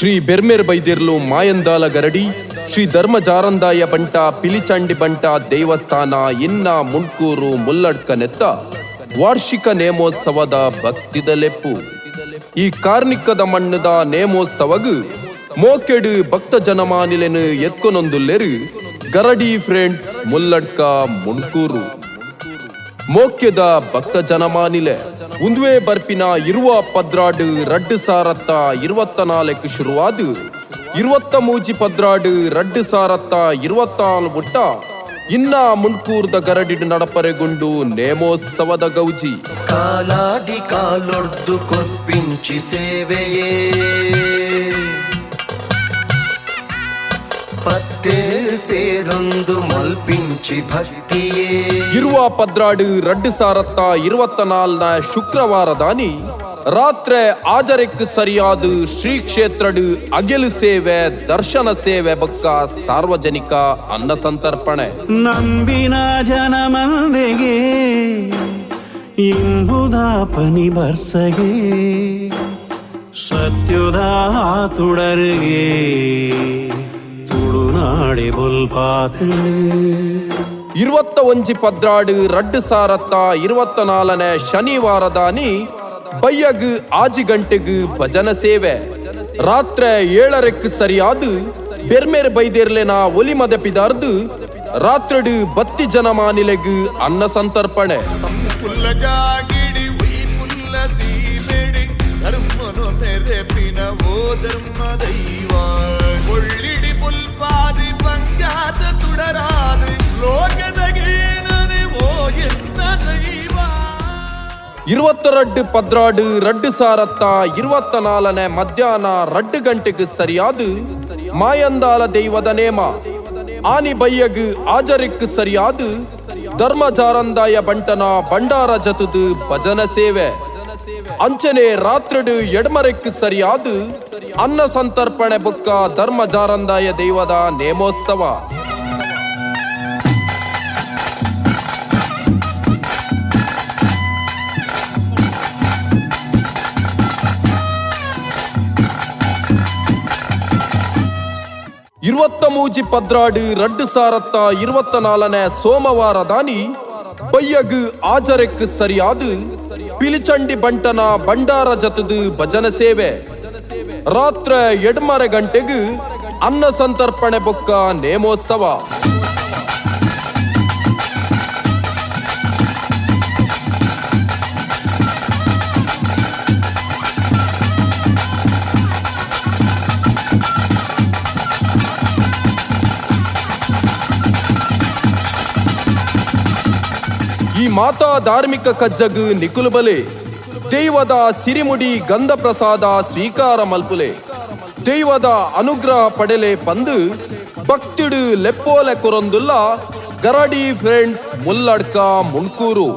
ಶ್ರೀ ಬೆರ್ಮೇರ್ ಬೈದಿರ್ಲು ಮಾಯಂದಾಲ ಗರಡಿ ಶ್ರೀ ಧರ್ಮ ಜಾರಂದಾಯ ಬಂಟ ಪಿಲಿಚಂಡಿ ಬಂಟ ದೇವಸ್ಥಾನ ಇನ್ನ ಮುನ್ಕೂರು ಮುಲ್ಲಡ್ಕನೆತ್ತ ವಾರ್ಷಿಕ ನೇಮೋತ್ಸವದ ಭಕ್ತಿದಲೆಪ್ಪು. ಈ ಕಾರ್ಣಿಕದ ಮಣ್ಣದ ನೇಮೋತ್ಸವಗು ಮೋಕೆಡು ಭಕ್ತ ಜನಮಾನಿಲೆನು ಎತ್ಕೊನೊಂದುಲ್ಲೆರು ಗರಡಿ ಫ್ರೆಂಡ್ಸ್ ಮುಲ್ಲಡ್ಕ ಮುನ್ಕೂರು ಮೋಕ್ಯದ ಭಕ್ತ ಜನಮಾನಿಲೆ ಉಂದುವೆ ಬರ್ಪಿನ ಇರುವ ಪದ್ರಾಡು 2024 ಶುರುವಾದು 23 ಪದ್ರಾಡು 2024 ಬುಟ್ಟ ಇನ್ನ ಮುನ್ಕೂರ್ದ ಗರಡಿಡು ನಡಪರೆಗುಂಡು ನೇಮೋತ್ಸವದ ಗೌಜಿ ಕಾಲಾದಿ ಕಾಲೊಡ್ದು ಕೊರ್ಪಿಂಚಿ ಸೇವೆಯೇ ಪತ್ತೆ ಸೇರೊಂದು ಮಲ್ಪಿಂಚಿ ಭಕ್ತಿಯೇ ಇರುವ ಪದ್ರಾಡು 2024 ಶುಕ್ರವಾರದಾನಿ ರಾತ್ರೆ ಆಜರೆಕ್ ಸರಿಯಾದ ಶ್ರೀ ಕ್ಷೇತ್ರಡು ಅಗೆಲು ಸೇವೆ ದರ್ಶನ ಸೇವೆ ಬೊಕ್ಕ ಸಾರ್ವಜನಿಕ ಅನ್ನ ಸಂತರ್ಪಣೆ ನಂಬಿನ ಜನ ಮಂದಿಗೆ ಇಂಬುದ ಪನಿ ಬರ್ಸಗೆ ಸತ್ಯುದ ತುಡರಿಗೆ ತುಳುನಾಡಿ ಬುಲ್ಪಾತ್ 21 ಪದ್ರಾಡು 2024 ಶನಿವಾರದಾನಿ ಬಯ್ಯಗ್ ಆಜಿ ಗಂಟೆಗ್ ಭಜನ ಸೇವೆ ರಾತ್ರೆ 7 ಸರಿಯಾದ ಬೆರ್ಮೇರ್ ಬೈದೇರ್ಲೆನ ಒಲಿಮದ ಪಿದಾರ್ದು ರಾತ್ರಿಡು ಬತ್ತಿ ಜನಮಾನಿಲೆಗ್ ಅನ್ನ ಸಂತರ್ಪಣೆ ಧರ್ಮನು ಮೆರೆಪಿನ ಓ ಧರ್ಮ ದೈವ ಒಳ್ಳಿಡಿ ಪುಲ್ಪಾದಿ ಬಂಗಾದ ತುಡರಾದ ಲೋಕದಗೇನನೆ ಓ ಎನ್ನ ದೈವ 22 ಪದ್ರಾಡು 2024 ಮಧ್ಯಾಹ್ನ 2 ಗಂಟೆಗೆ ಸರಿಯಾದ ಮಾಯಂದಾಲ ದೈವದ ನೇಮ ಆನಿ ಬಯ್ಯಗ್ ಆಜರಿಕ್ ಸರಿಯಾದ ಧರ್ಮ ಜಾರಂದಾಯ ಬಂಟನ ಭಂಡಾರ ಜತುದು ಭಜನ ಸೇವೆ ಅಂಚನೆ ರಾತ್ರಿಡು ಎಡಮರೆಕ್ ಸರಿಯಾದ ಅನ್ನ ಸಂತರ್ಪಣೆ ಬೊಕ್ಕ ಧರ್ಮ ಜಾರಂದಾಯ ದೈವದ ನೇಮೋತ್ಸವ 23 ಪದ್ರಾಡು 2024 ಸೋಮವಾರದಾನಿ ಬಯ್ಯಗ್ ಆಜರೆಕ್ ಸರಿಯಾದ ಪಿಲಿಚಂಡಿ ಬಂಟನ ಭಂಡಾರ ಜತದು ಭಜನ ಸೇವೆ ರಾತ್ರಿ 2 ಗಂಟೆಗೆ ಅನ್ನ ಸಂತರ್ಪಣೆ ಬೊಕ್ಕ ನೇಮೋತ್ಸವ ಈ ಮಾತಾ ಧಾರ್ಮಿಕ ಕಜ್ಜಗ್ ನಿಕುಲಬಲೆ ದೈವದ ಸಿರಿಮುಡಿ ಗಂಧ ಪ್ರಸಾದ ಸ್ವೀಕಾರ ಮಲ್ಪುಲೆ ದೈವದ ಅನುಗ್ರಹ ಪಡೆಲೆ ಪಂದು ಭಕ್ತಿಡು ಲೆಪ್ಪೋಲೆ ಕೊರೊಂದುಲ್ಲ ಗರಡಿ ಫ್ರೆಂಡ್ಸ್ ಮುಲ್ಲಡ್ಕ ಮುನ್ಕೂರು.